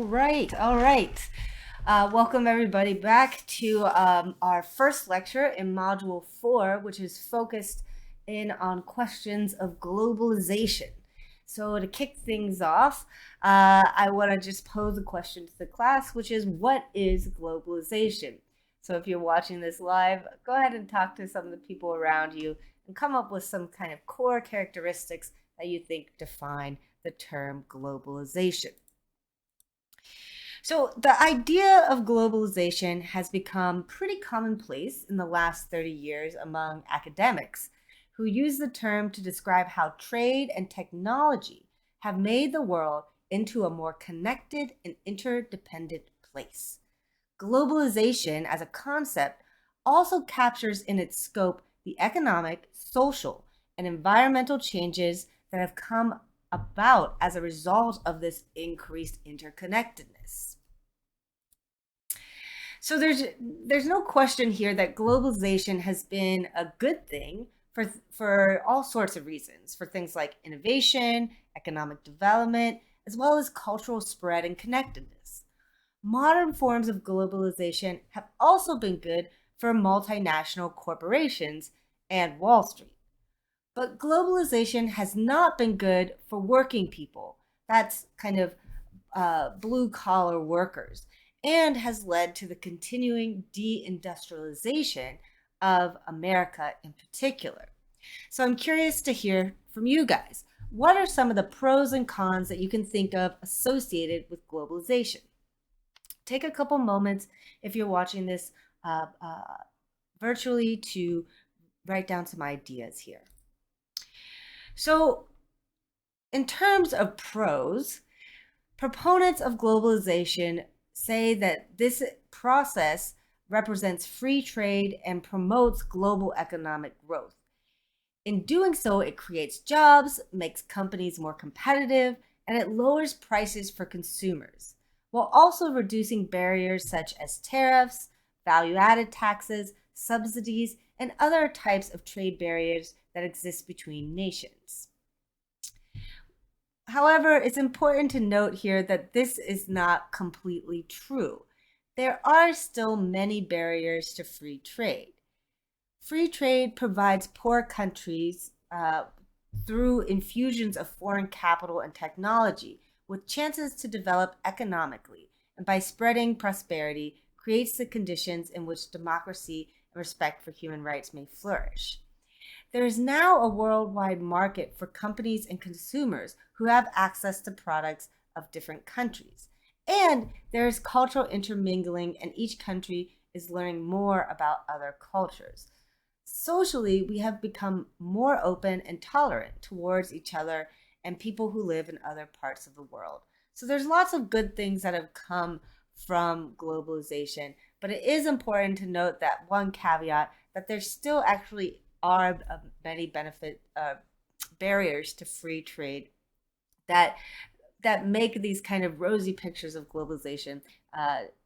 All right. Welcome everybody back to our first lecture in Module 4, which is focused in on questions of globalization. So to kick things off, I want to just pose a question to the class, which is, what is globalization? So if you're watching this live, go ahead and talk to some of the people around you and come up with some kind of core characteristics that you think define the term globalization. So the idea of globalization has become pretty commonplace in the last 30 years among academics who use the term to describe how trade and technology have made the world into a more connected and interdependent place. Globalization as a concept also captures in its scope the economic, social, and environmental changes that have come about as a result of this increased interconnectedness. So there's no question here that globalization has been a good thing for all sorts of reasons, for things like innovation, economic development, as well as cultural spread and connectedness. Modern forms of globalization have also been good for multinational corporations and Wall Street. But globalization has not been good for working people. That's kind of blue collar workers, and has led to the continuing deindustrialization of America in particular. So I'm curious to hear from you guys. What are some of the pros and cons that you can think of associated with globalization? Take a couple moments if you're watching this virtually to write down some ideas here. So in terms of pros, proponents of globalization say that this process represents free trade and promotes global economic growth. In doing so, it creates jobs, makes companies more competitive, and it lowers prices for consumers, while also reducing barriers such as tariffs, value-added taxes, subsidies, and other types of trade barriers that exist between nations. However, it's important to note here that this is not completely true. There are still many barriers to free trade. Free trade provides poor countries through infusions of foreign capital and technology with chances to develop economically, and by spreading prosperity, creates the conditions in which democracy and respect for human rights may flourish. There is now a worldwide market for companies and consumers who have access to products of different countries. And there is cultural intermingling, and each country is learning more about other cultures. Socially, we have become more open and tolerant towards each other and people who live in other parts of the world. So there's lots of good things that have come from globalization, but it is important to note that one caveat, that there still actually are many barriers to free trade that make these kind of rosy pictures of globalization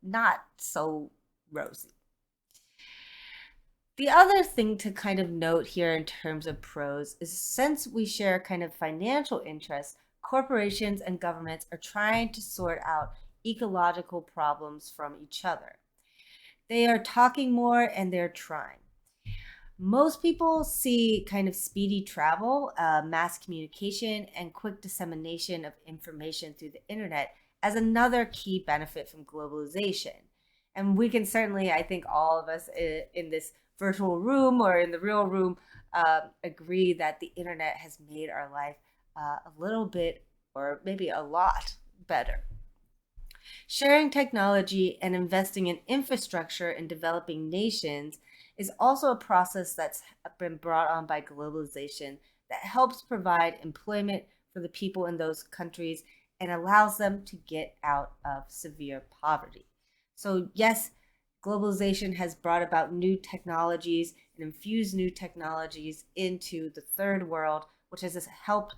not so rosy. The other thing to kind of note here in terms of pros is, since we share kind of financial interests, corporations and governments are trying to sort out ecological problems from each other. They are talking more and they're trying. Most people see kind of speedy travel, mass communication, and quick dissemination of information through the internet as another key benefit from globalization. And we can certainly, I think all of us in this virtual room or in the real room agree that the internet has made our life a little bit, or maybe a lot, better. Sharing technology and investing in infrastructure in developing nations is also a process that's been brought on by globalization that helps provide employment for the people in those countries and allows them to get out of severe poverty. So yes, globalization has brought about new technologies and infused new technologies into the third world, which has helped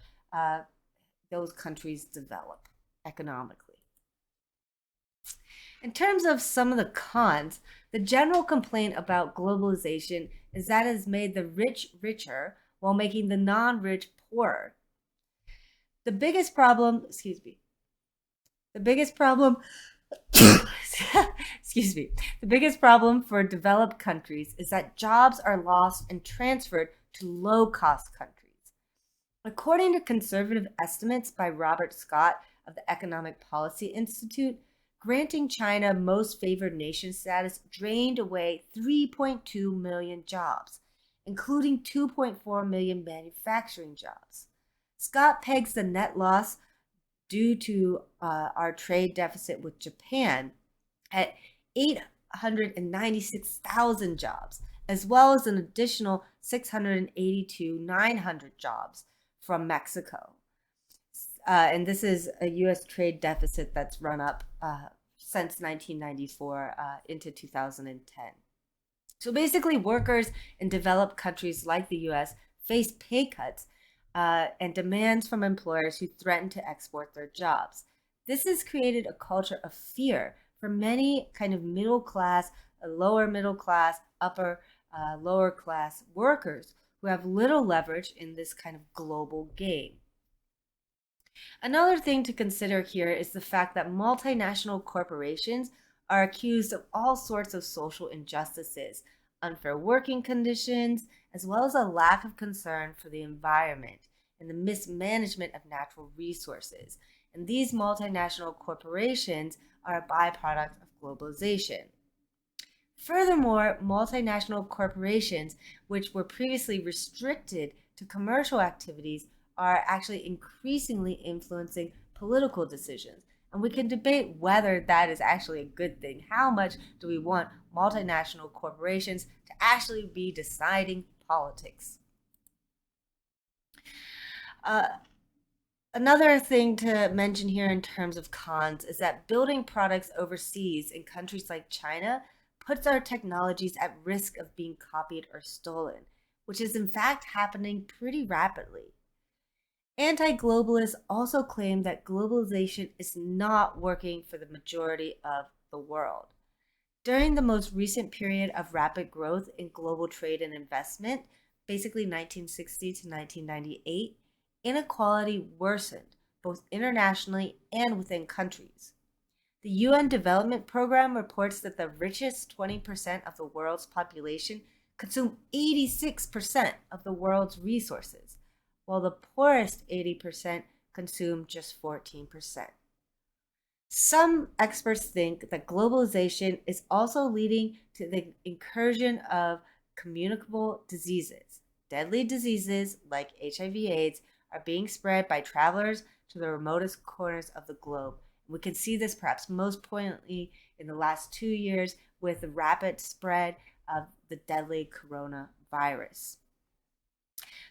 those countries develop economically. In terms of some of the cons, the general complaint about globalization is that it has made the rich richer while making the non-rich poorer. The biggest problem, The biggest problem, excuse me, the biggest problem for developed countries is that jobs are lost and transferred to low cost countries. According to conservative estimates by Robert Scott of the Economic Policy Institute, granting China most favored nation status drained away 3.2 million jobs, including 2.4 million manufacturing jobs. Scott pegs the net loss due to our trade deficit with Japan at 896,000 jobs, as well as an additional 682,900 jobs from Mexico. And this is a U.S. trade deficit that's run up since 1994 into 2010. So basically, workers in developed countries like the U.S. face pay cuts and demands from employers who threaten to export their jobs. This has created a culture of fear for many kind of middle class, lower middle class, upper lower class workers who have little leverage in this kind of global game. Another thing to consider here is the fact that multinational corporations are accused of all sorts of social injustices, unfair working conditions, as well as a lack of concern for the environment and the mismanagement of natural resources. And these multinational corporations are a byproduct of globalization. Furthermore, multinational corporations, which were previously restricted to commercial activities, are actually increasingly influencing political decisions. And we can debate whether that is actually a good thing. How much do we want multinational corporations to actually be deciding politics? Another thing to mention here in terms of cons is that building products overseas in countries like China puts our technologies at risk of being copied or stolen, which is in fact happening pretty rapidly. Anti-globalists also claim that globalization is not working for the majority of the world. During the most recent period of rapid growth in global trade and investment, basically 1960 to 1998, inequality worsened both internationally and within countries. The UN Development Program reports that the richest 20% of the world's population consume 86% of the world's resources, while the poorest 80% consume just 14%. Some experts think that globalization is also leading to the incursion of communicable diseases. Deadly diseases like HIV/AIDS are being spread by travelers to the remotest corners of the globe. We can see this perhaps most poignantly in the last 2 years with the rapid spread of the deadly coronavirus.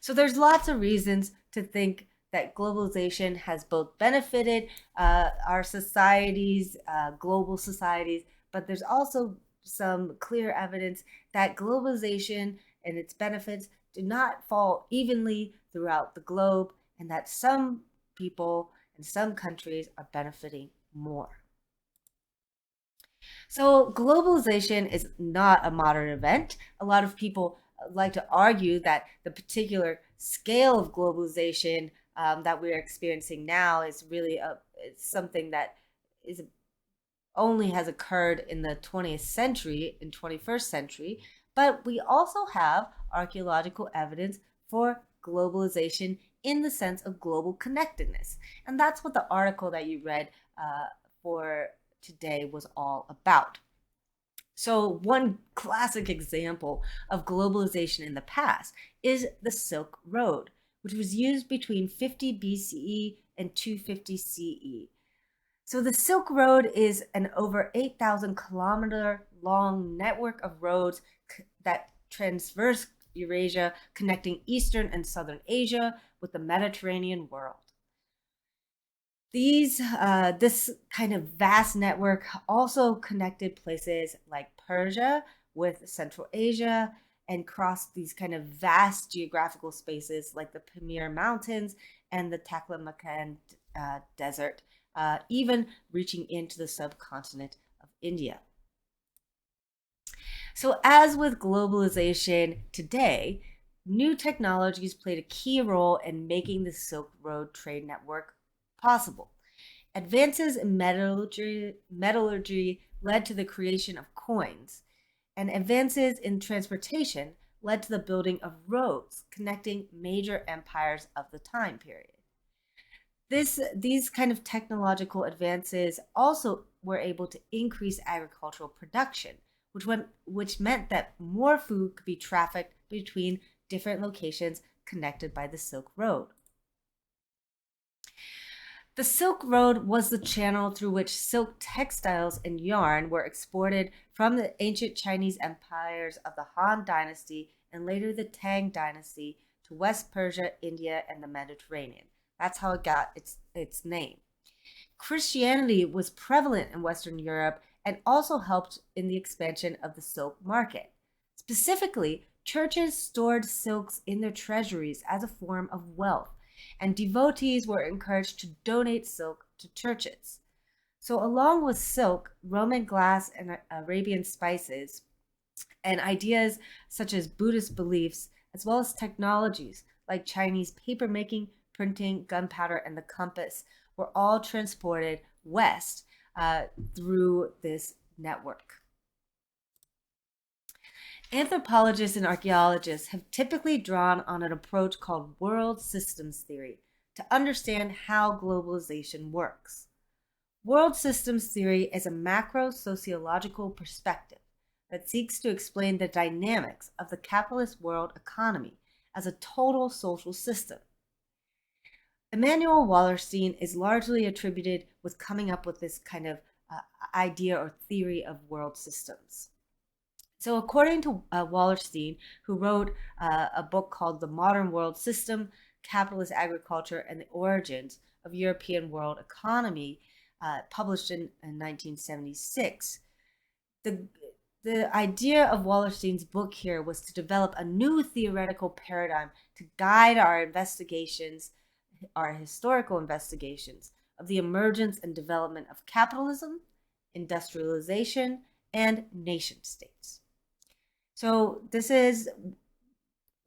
So there's lots of reasons to think that globalization has both benefited our societies, global societies, but there's also some clear evidence that globalization and its benefits do not fall evenly throughout the globe, and that some people and some countries are benefiting more. So globalization is not a modern event. A lot of people like to argue that the particular scale of globalization that we're experiencing now is really it's something that is only has occurred in the 20th century and 21st century. But we also have archaeological evidence for globalization in the sense of global connectedness. And that's what the article that you read for today was all about. So one classic example of globalization in the past is the Silk Road, which was used between 50 BCE and 250 CE. So the Silk Road is an over 8,000 kilometer long network of roads that traverse Eurasia, connecting Eastern and Southern Asia with the Mediterranean world. This kind of vast network also connected places like Persia with Central Asia and crossed these kind of vast geographical spaces like the Pamir Mountains and the Taklamakan Desert, even reaching into the subcontinent of India. So as with globalization today, new technologies played a key role in making the Silk Road trade network possible. Advances in metallurgy led to the creation of coins, and advances in transportation led to the building of roads connecting major empires of the time period. These kind of technological advances also were able to increase agricultural production, which meant that more food could be trafficked between different locations connected by the Silk Road. The Silk Road was the channel through which silk textiles and yarn were exported from the ancient Chinese empires of the Han Dynasty and later the Tang Dynasty to West Persia, India, and the Mediterranean. That's how it got its name. Christianity was prevalent in Western Europe and also helped in the expansion of the silk market. Specifically, churches stored silks in their treasuries as a form of wealth, and devotees were encouraged to donate silk to churches. So, along with silk, Roman glass and Arabian spices, and ideas such as Buddhist beliefs, as well as technologies like Chinese papermaking, printing, gunpowder, and the compass, were all transported west through this network. Anthropologists and archaeologists have typically drawn on an approach called world systems theory to understand how globalization works. World systems theory is a macro sociological perspective that seeks to explain the dynamics of the capitalist world economy as a total social system. Immanuel Wallerstein is largely attributed with coming up with this kind of idea or theory of world systems. So according to Wallerstein, who wrote a book called The Modern World System, Capitalist Agriculture, and the Origins of European World Economy, published in 1976, the idea of Wallerstein's book here was to develop a new theoretical paradigm to guide our investigations, our historical investigations of the emergence and development of capitalism, industrialization, and nation states. So this is,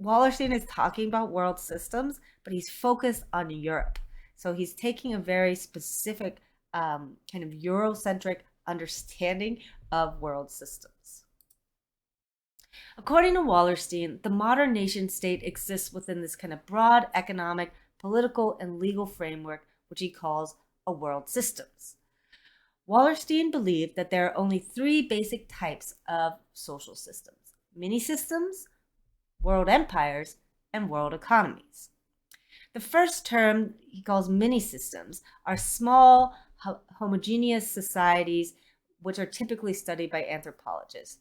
Wallerstein is talking about world systems, but he's focused on Europe. So he's taking a very specific kind of Eurocentric understanding of world systems. According to Wallerstein, the modern nation state exists within this kind of broad economic, political, and legal framework, which he calls a world systems. Wallerstein believed that there are only three basic types of social systems: mini-systems, world empires, and world economies. The first term he calls mini-systems are small, homogeneous societies which are typically studied by anthropologists.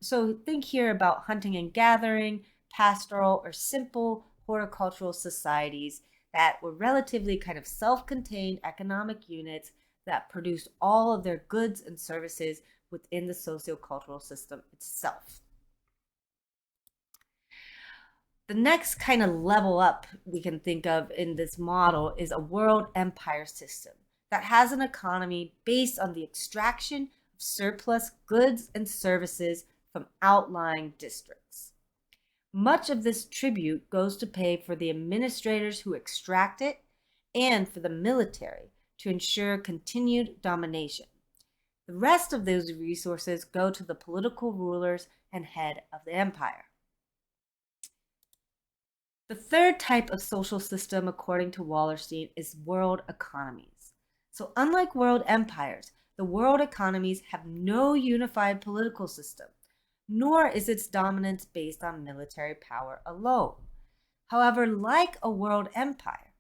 So think here about hunting and gathering, pastoral, or simple horticultural societies that were relatively kind of self-contained economic units that produced all of their goods and services within the sociocultural system itself. The next kind of level up we can think of in this model is a world empire system that has an economy based on the extraction of surplus goods and services from outlying districts. Much of this tribute goes to pay for the administrators who extract it and for the military to ensure continued domination. The rest of those resources go to the political rulers and head of the empire. The third type of social system, according to Wallerstein, is world economies. So unlike world empires, the world economies have no unified political system, nor is its dominance based on military power alone. However, like a world empire,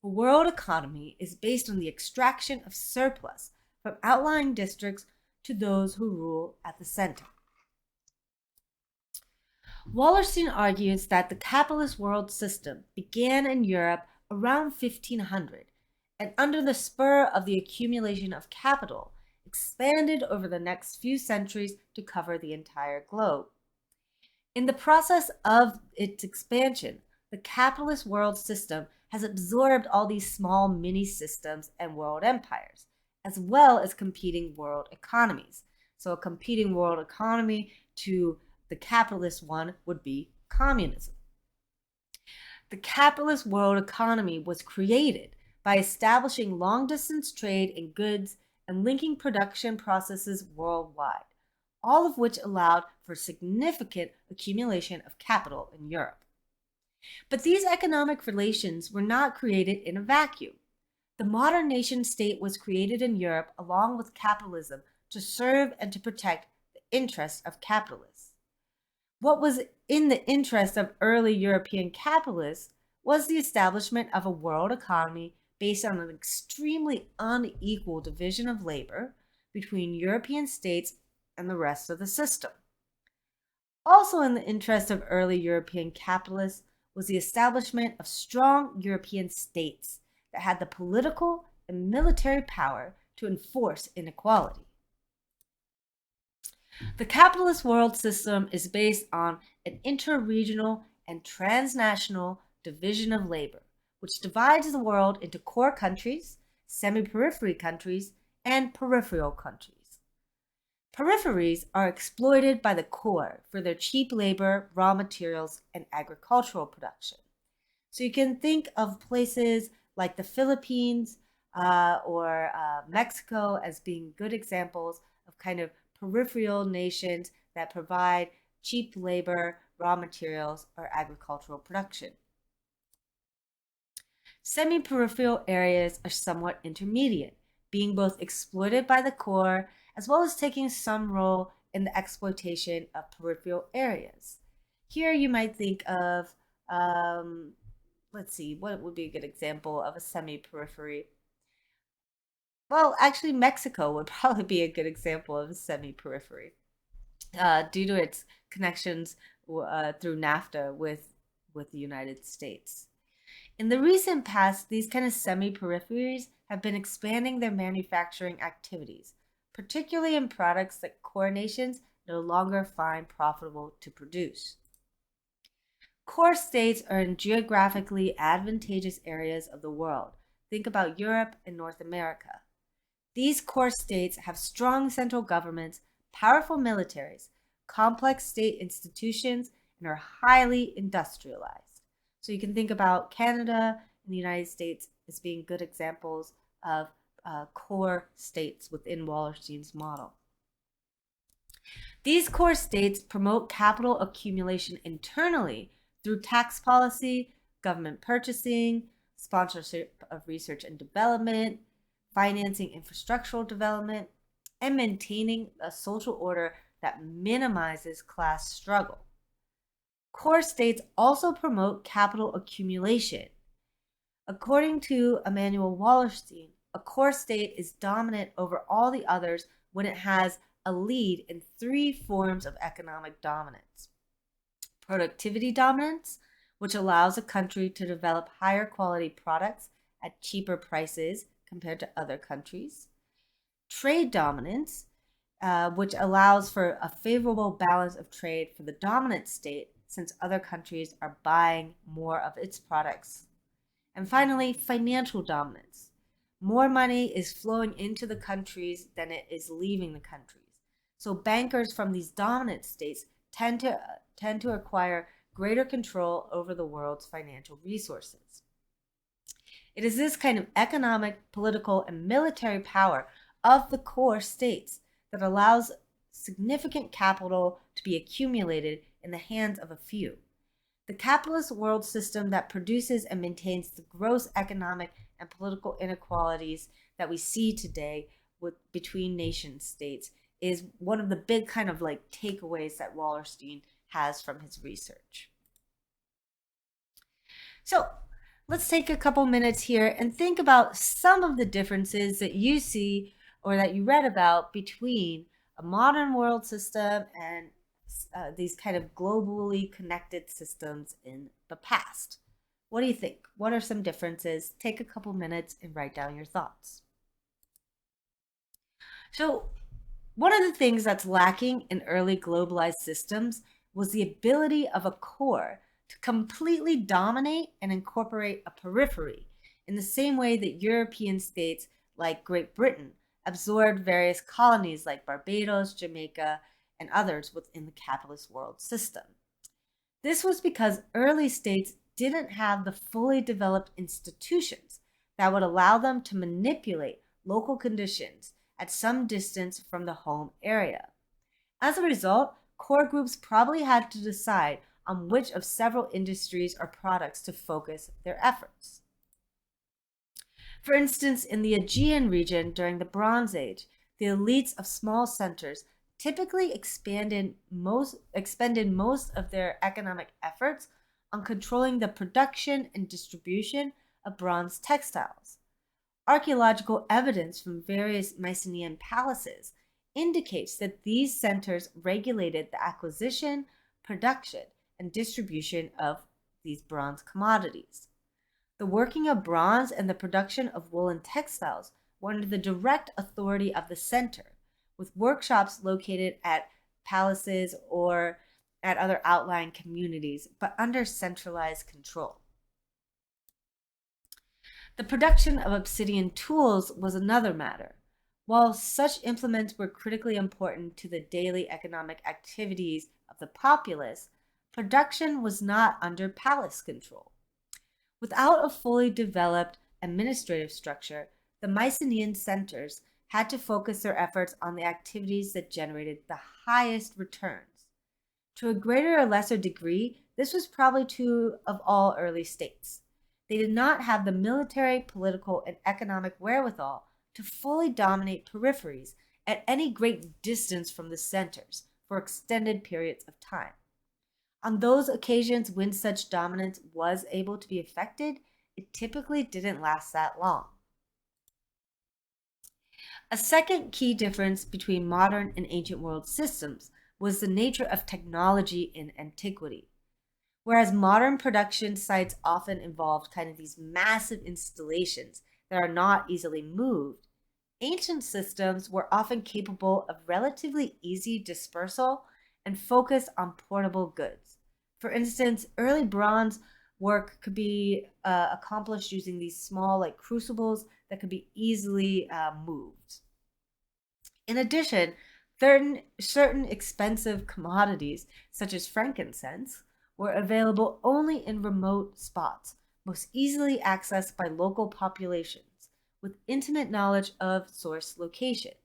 a world economy is based on the extraction of surplus from outlying districts to those who rule at the center. Wallerstein argues that the capitalist world system began in Europe around 1500 and under the spur of the accumulation of capital, expanded over the next few centuries to cover the entire globe. In the process of its expansion, the capitalist world system has absorbed all these small mini-systems and world empires, as well as competing world economies. So a competing world economy to the capitalist one would be communism. The capitalist world economy was created by establishing long-distance trade in goods and linking production processes worldwide, all of which allowed for significant accumulation of capital in Europe. But these economic relations were not created in a vacuum. The modern nation state was created in Europe along with capitalism to serve and to protect the interests of capitalists. What was in the interest of early European capitalists was the establishment of a world economy based on an extremely unequal division of labor between European states and the rest of the system. Also in the interest of early European capitalists was the establishment of strong European states that had the political and military power to enforce inequality. The capitalist world system is based on an interregional and transnational division of labor, which divides the world into core countries, semi-periphery countries, and peripheral countries. Peripheries are exploited by the core for their cheap labor, raw materials, and agricultural production. So you can think of places like the Philippines or Mexico as being good examples of kind of peripheral nations that provide cheap labor, raw materials, or agricultural production. Semi-peripheral areas are somewhat intermediate, being both exploited by the core as well as taking some role in the exploitation of peripheral areas. Here you might think of, let's see, what would be a good example of a semi-periphery? Well, actually, Mexico would probably be a good example of a semi-periphery due to its connections through NAFTA with the United States. In the recent past, these kind of semi-peripheries have been expanding their manufacturing activities, particularly in products that core nations no longer find profitable to produce. Core states are in geographically advantageous areas of the world. Think about Europe and North America. These core states have strong central governments, powerful militaries, complex state institutions, and are highly industrialized. So you can think about Canada and the United States as being good examples of core states within Wallerstein's model. These core states promote capital accumulation internally through tax policy, government purchasing, sponsorship of research and development, financing infrastructural development, and maintaining a social order that minimizes class struggle. Core states also promote capital accumulation. According to Emanuel Wallerstein, a core state is dominant over all the others when it has a lead in three forms of economic dominance. Productivity dominance, which allows a country to develop higher quality products at cheaper prices compared to other countries. Trade dominance, which allows for a favorable balance of trade for the dominant state since other countries are buying more of its products. And finally, financial dominance. More money is flowing into the countries than it is leaving the countries. So bankers from these dominant states tend to acquire greater control over the world's financial resources. It is this kind of economic, political, and military power of the core states that allows significant capital to be accumulated in the hands of a few. The capitalist world system that produces and maintains the gross economic and political inequalities that we see today between nation states is one of the big kind of like takeaways that Wallerstein has from his research. So let's take a couple minutes here and think about some of the differences that you see or that you read about between a modern world system and these kind of globally connected systems in the past. What do you think? What are some differences? Take a couple minutes and write down your thoughts. So, one of the things that's lacking in early globalized systems was the ability of a core to completely dominate and incorporate a periphery in the same way that European states like Great Britain absorbed various colonies like Barbados, Jamaica, and others within the capitalist world system. This was because early states didn't have the fully developed institutions that would allow them to manipulate local conditions at some distance from the home area. As a result, core groups probably had to decide on which of several industries or products to focus their efforts. For instance, in the Aegean region during the Bronze Age, the elites of small centers typically expended most of their economic efforts on controlling the production and distribution of bronze textiles. Archaeological evidence from various Mycenaean palaces indicates that these centers regulated the acquisition, production, and distribution of these bronze commodities. The working of bronze and the production of woolen textiles were under the direct authority of the center, with workshops located at palaces or at other outlying communities, but under centralized control. The production of obsidian tools was another matter. While such implements were critically important to the daily economic activities of the populace, production was not under palace control. Without a fully developed administrative structure, the Mycenaean centers had to focus their efforts on the activities that generated the highest returns. To a greater or lesser degree, this was probably true of all early states. They did not have the military, political, and economic wherewithal to fully dominate peripheries at any great distance from the centers for extended periods of time. On those occasions when such dominance was able to be effected, it typically didn't last that long. A second key difference between modern and ancient world systems was the nature of technology in antiquity. Whereas modern production sites often involved kind of these massive installations that are not easily moved, ancient systems were often capable of relatively easy dispersal and focused on portable goods. For instance, early bronze work could be accomplished using these small, like crucibles that could be easily moved. In addition, certain expensive commodities, such as frankincense, were available only in remote spots, most easily accessed by local populations, with intimate knowledge of source locations.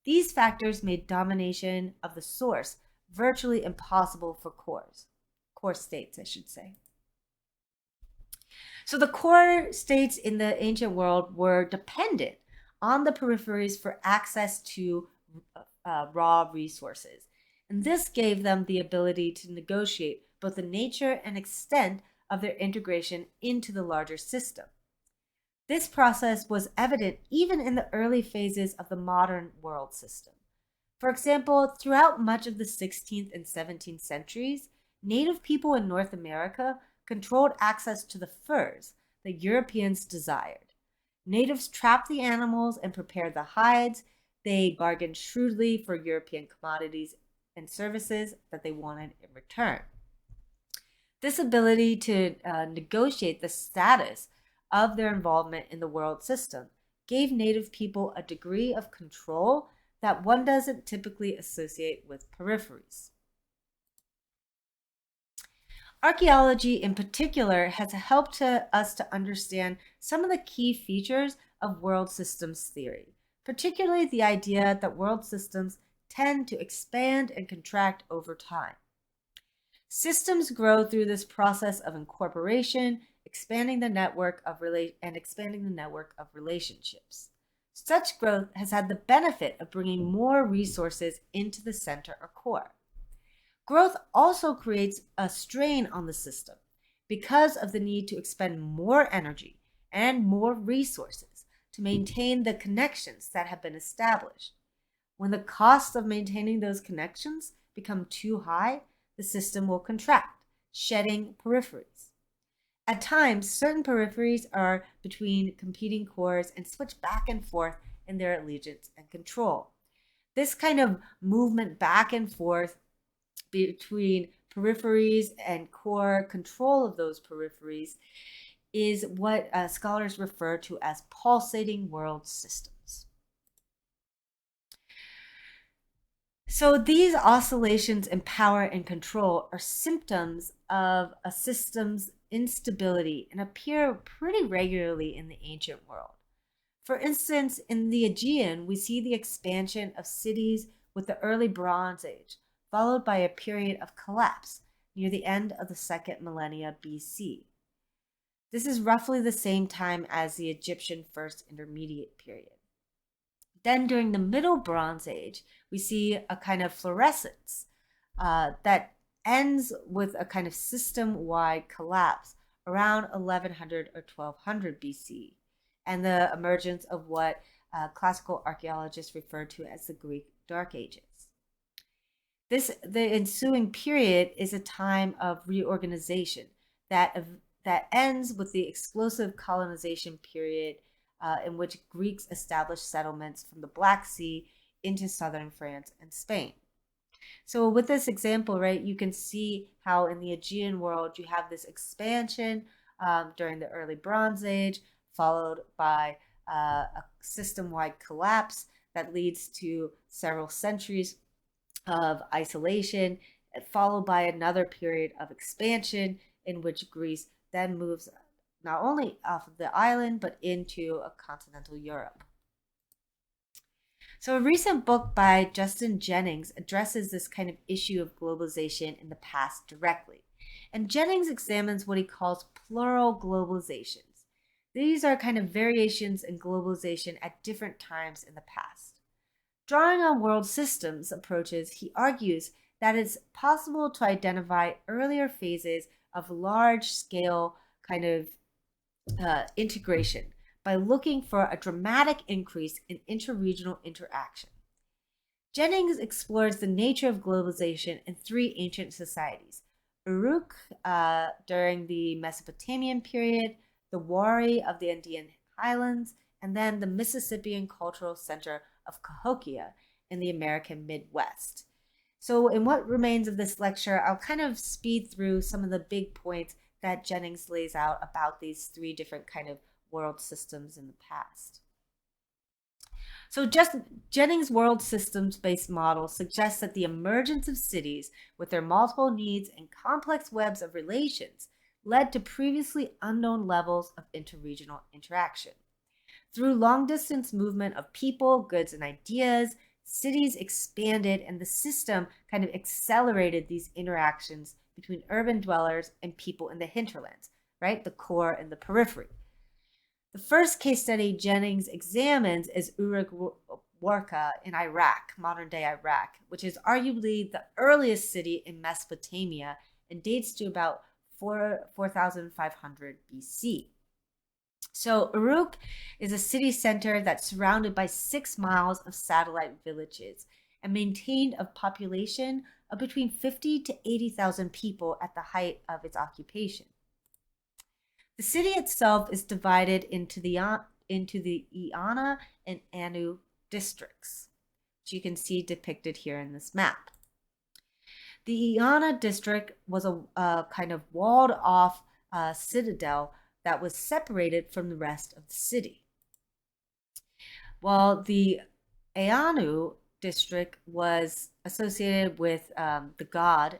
These factors made domination of the source virtually impossible for core states, I should say. So the core states in the ancient world were dependent on the peripheries for access to raw resources. And this gave them the ability to negotiate both the nature and extent of their integration into the larger system. This process was evident even in the early phases of the modern world system. For example, throughout much of the 16th and 17th centuries, native people in North America controlled access to the furs that Europeans desired. Natives trapped the animals and prepared the hides. They bargained shrewdly for European commodities and services that they wanted in return. This ability to negotiate the status of their involvement in the world system gave native people a degree of control that one doesn't typically associate with peripheries. Archaeology in particular has helped us to understand some of the key features of world systems theory, particularly the idea that world systems tend to expand and contract over time. Systems grow through this process of incorporation, expanding the network of relationships. Such growth has had the benefit of bringing more resources into the center or core. Growth also creates a strain on the system because of the need to expend more energy and more resources to maintain the connections that have been established. When the costs of maintaining those connections become too high, the system will contract, shedding peripheries. At times, certain peripheries are between competing cores and switch back and forth in their allegiance and control. This kind of movement back and forth between peripheries and core control of those peripheries is what scholars refer to as pulsating world systems. So these oscillations in power and control are symptoms of a system's instability and appear pretty regularly in the ancient world. For instance, in the Aegean, we see the expansion of cities with the early Bronze Age, followed by a period of collapse near the end of the second millennia BC. This is roughly the same time as the Egyptian First Intermediate Period. Then, during the Middle Bronze Age, we see a kind of fluorescence that ends with a kind of system wide collapse around 1100 or 1200 BC, and the emergence of what classical archaeologists refer to as the Greek Dark Ages. The ensuing period is a time of reorganization that ends with the explosive colonization period in which Greeks established settlements from the Black Sea into southern France and Spain. So with this example, right, you can see how in the Aegean world you have this expansion during the early Bronze Age, followed by a system-wide collapse that leads to several centuries of isolation, followed by another period of expansion in which Greece then moves not only off of the island, but into a continental Europe. So, a recent book by Justin Jennings addresses this kind of issue of globalization in the past directly. And Jennings examines what he calls plural globalizations. These are kind of variations in globalization at different times in the past. Drawing on world systems approaches, he argues that it's possible to identify earlier phases of large scale kind of integration by looking for a dramatic increase in interregional interaction. Jennings explores the nature of globalization in three ancient societies: Uruk during the Mesopotamian period, the Wari of the Andean highlands, and then the Mississippian cultural center of Cahokia in the American Midwest. So in what remains of this lecture, I'll kind of speed through some of the big points that Jennings lays out about these three different kind of world systems in the past. So just Jennings' world systems-based model suggests that the emergence of cities with their multiple needs and complex webs of relations led to previously unknown levels of interregional interaction. Through long-distance movement of people, goods, and ideas, cities expanded and the system kind of accelerated these interactions between urban dwellers and people in the hinterlands, right? The core and the periphery. The first case study Jennings examines is Uruk Warqa in Iraq, modern-day Iraq, which is arguably the earliest city in Mesopotamia and dates to about 4500 BC. So Uruk is a city center that's surrounded by 6 miles of satellite villages and maintained a population of between 50 to 80,000 people at the height of its occupation. The city itself is divided into the Iana and Anu districts, which you can see depicted here in this map. The Iana district was a kind of walled off citadel that was separated from the rest of the city, while the Anu district was associated with the god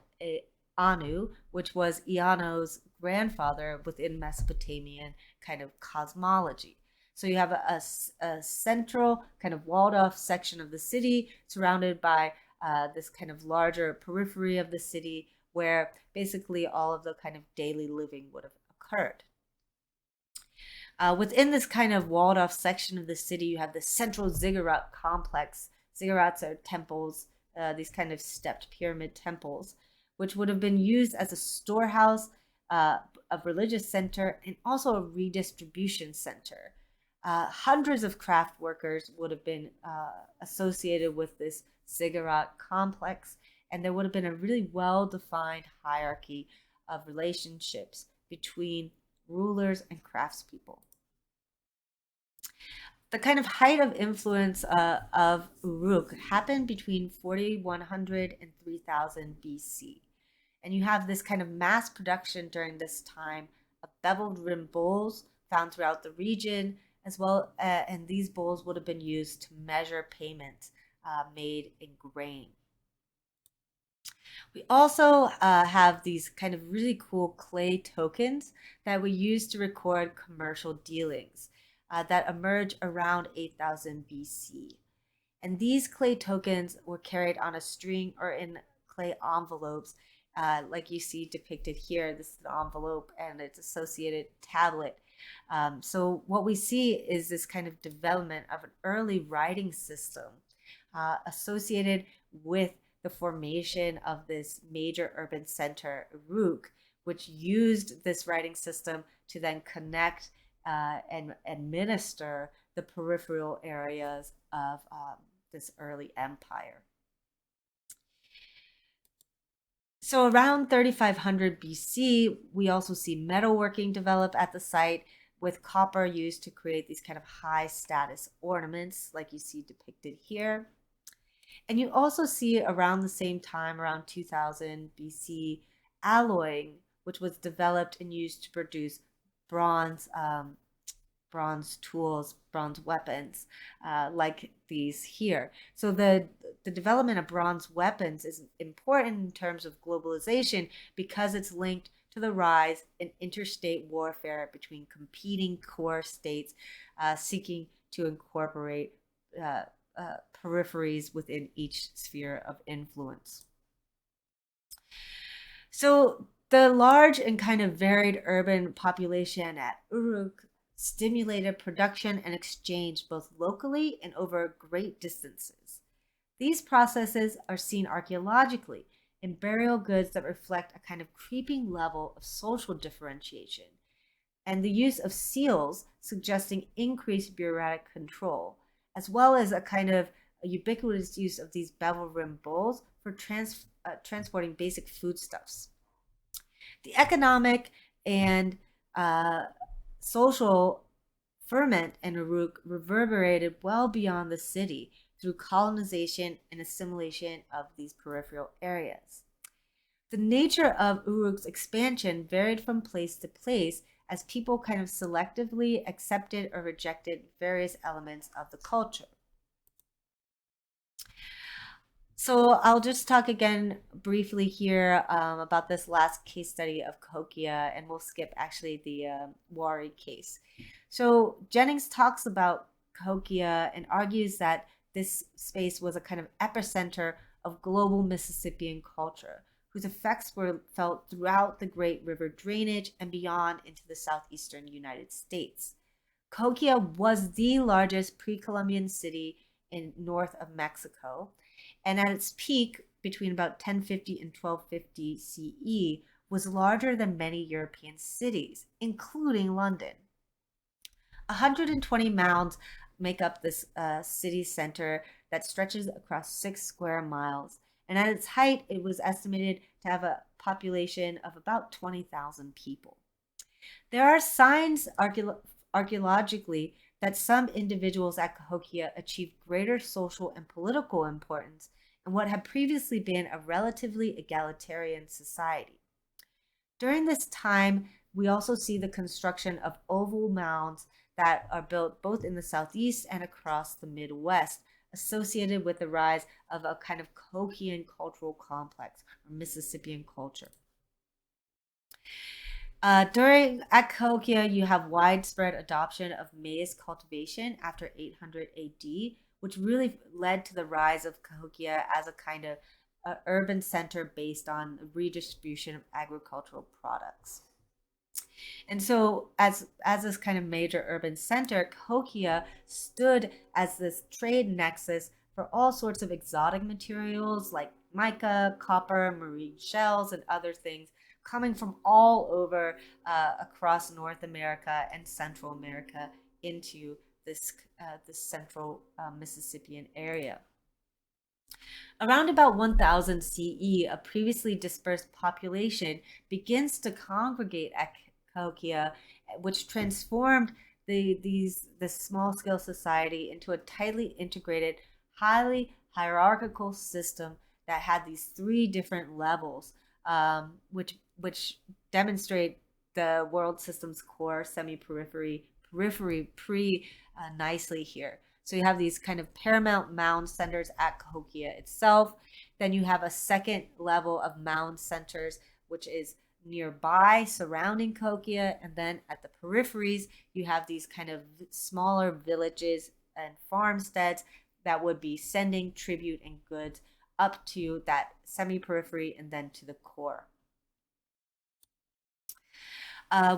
Anu, which was Eano's grandfather within Mesopotamian kind of cosmology. So you have a central kind of walled off section of the city surrounded by this kind of larger periphery of the city where basically all of the kind of daily living would have occurred. Within this kind of walled off section of the city, you have the central ziggurat complex. Ziggurats are temples, these kind of stepped pyramid temples, which would have been used as a storehouse, a religious center, and also a redistribution center. Hundreds of craft workers would have been associated with this ziggurat complex, and there would have been a really well-defined hierarchy of relationships between rulers and craftspeople. The kind of height of influence of Uruk happened between 4100 and 3000 BC. And you have this kind of mass production during this time of beveled rim bowls found throughout the region, as well, and these bowls would have been used to measure payments made in grain. We also have these kind of really cool clay tokens that we use to record commercial dealings that emerge around 8000 BC. And these clay tokens were carried on a string or in clay envelopes, like you see depicted here. This is an envelope and its associated tablet. So, what we see is this kind of development of an early writing system associated with the formation of this major urban center, Uruk, which used this writing system to then connect and administer the peripheral areas of this early empire. So around 3500 BC, we also see metalworking develop at the site with copper used to create these kind of high status ornaments like you see depicted here. And you also see around the same time, around 2000 BC, alloying, which was developed and used to produce bronze bronze tools, bronze weapons, like these here. So the development of bronze weapons is important in terms of globalization because it's linked to the rise in interstate warfare between competing core states seeking to incorporate peripheries within each sphere of influence. So the large and kind of varied urban population at Uruk stimulated production and exchange both locally and over great distances. These processes are seen archaeologically in burial goods that reflect a kind of creeping level of social differentiation, and the use of seals suggesting increased bureaucratic control, as well as a kind of a ubiquitous use of these bevel-rimmed bowls for transporting basic foodstuffs. The economic and social ferment in Uruk reverberated well beyond the city through colonization and assimilation of these peripheral areas. The nature of Uruk's expansion varied from place to place as people kind of selectively accepted or rejected various elements of the culture. So I'll just talk again briefly here about this last case study of Cahokia, and we'll skip actually the Wari case. So Jennings talks about Cahokia and argues that this space was a kind of epicenter of global Mississippian culture, whose effects were felt throughout the Great River drainage and beyond into the southeastern United States. Cahokia was the largest pre-Columbian city in north of Mexico, and at its peak between about 1050 and 1250 CE was larger than many European cities, including London. 120 mounds make up this city center that stretches across 6 square miles, and at its height, it was estimated to have a population of about 20,000 people. There are signs archaeologically that some individuals at Cahokia achieved greater social and political importance in what had previously been a relatively egalitarian society. During this time, we also see the construction of oval mounds that are built both in the southeast and across the Midwest, associated with the rise of a kind of Cahokian cultural complex or Mississippian culture. During at Cahokia, you have widespread adoption of maize cultivation after 800 AD, which really led to the rise of Cahokia as a kind of urban center based on redistribution of agricultural products. And so, as this kind of major urban center, Cahokia stood as this trade nexus for all sorts of exotic materials like mica, copper, marine shells, and other things coming from all over across North America and Central America into this central Mississippian area. Around about 1000 CE, a previously dispersed population begins to congregate at Cahokia, which transformed this small-scale society into a tightly integrated, highly hierarchical system that had these three different levels, which demonstrate the world system's core, semi-periphery, periphery nicely here. So you have these kind of paramount mound centers at Cahokia itself. Then you have a second level of mound centers, which is nearby surrounding Cahokia. And then at the peripheries, you have these kind of smaller villages and farmsteads that would be sending tribute and goods up to that semi-periphery and then to the core.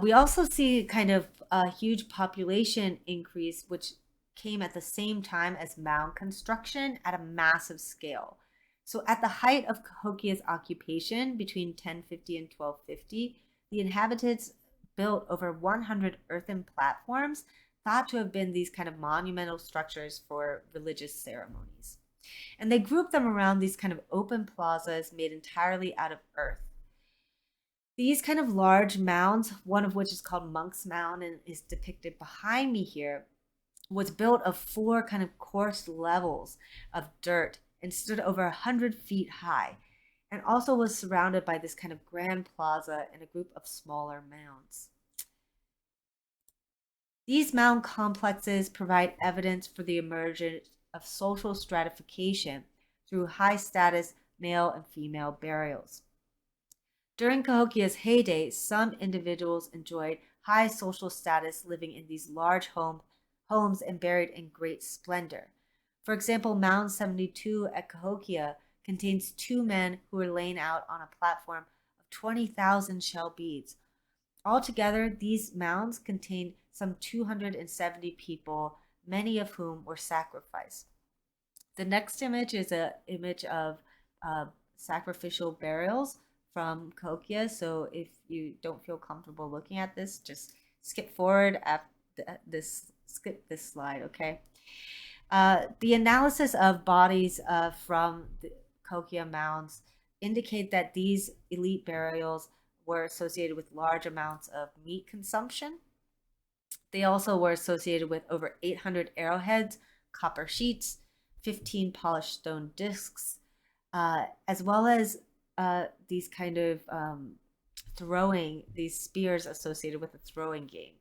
We also see kind of a huge population increase, which came at the same time as mound construction at a massive scale. So at the height of Cahokia's occupation between 1050 and 1250, the inhabitants built over 100 earthen platforms thought to have been these kind of monumental structures for religious ceremonies. And they grouped them around these kind of open plazas made entirely out of earth. These kind of large mounds, one of which is called Monk's Mound and is depicted behind me here, was built of four kind of coarse levels of dirt and stood over 100 feet high, and also was surrounded by this kind of grand plaza and a group of smaller mounds. These mound complexes provide evidence for the emergence of social stratification through high status male and female burials. During Cahokia's heyday, some individuals enjoyed high social status living in these large homes and buried in great splendor. For example, Mound 72 at Cahokia contains two men who were laying out on a platform of 20,000 shell beads. Altogether, these mounds contain some 270 people, many of whom were sacrificed. The next image is an image of sacrificial burials from Cahokia. So if you don't feel comfortable looking at this, just skip forward skip this slide, okay? The analysis of bodies from the Cahokia mounds indicate that these elite burials were associated with large amounts of meat consumption. They also were associated with over 800 arrowheads, copper sheets, 15 polished stone discs, as well as these kind of these spears associated with the throwing game.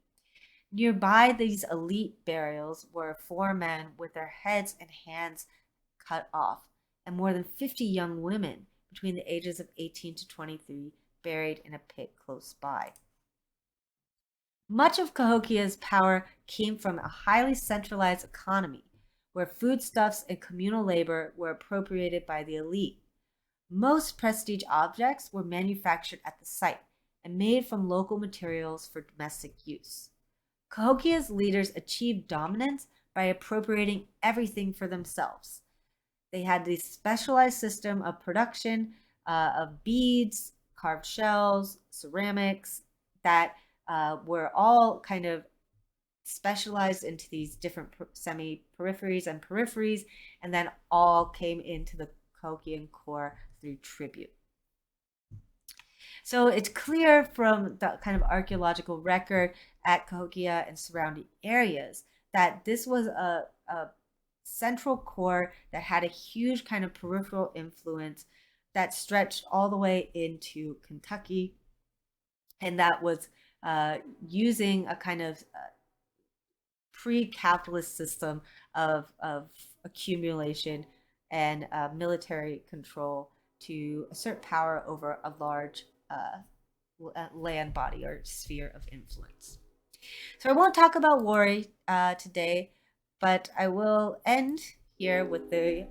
Nearby these elite burials were four men with their heads and hands cut off, and more than 50 young women between the ages of 18 to 23 buried in a pit close by. Much of Cahokia's power came from a highly centralized economy, where foodstuffs and communal labor were appropriated by the elite. Most prestige objects were manufactured at the site and made from local materials for domestic use. Cahokia's leaders achieved dominance by appropriating everything for themselves. They had this specialized system of production of beads, carved shells, ceramics that were all kind of specialized into these different semi-peripheries and peripheries, and then all came into the Cahokian core through tribute. So it's clear from the kind of archaeological record at Cahokia and surrounding areas that this was a central core that had a huge kind of peripheral influence that stretched all the way into Kentucky, and that was using a kind of pre-capitalist system of accumulation and military control to assert power over a large land body or sphere of influence. So I won't talk about Wari today, but I will end here with the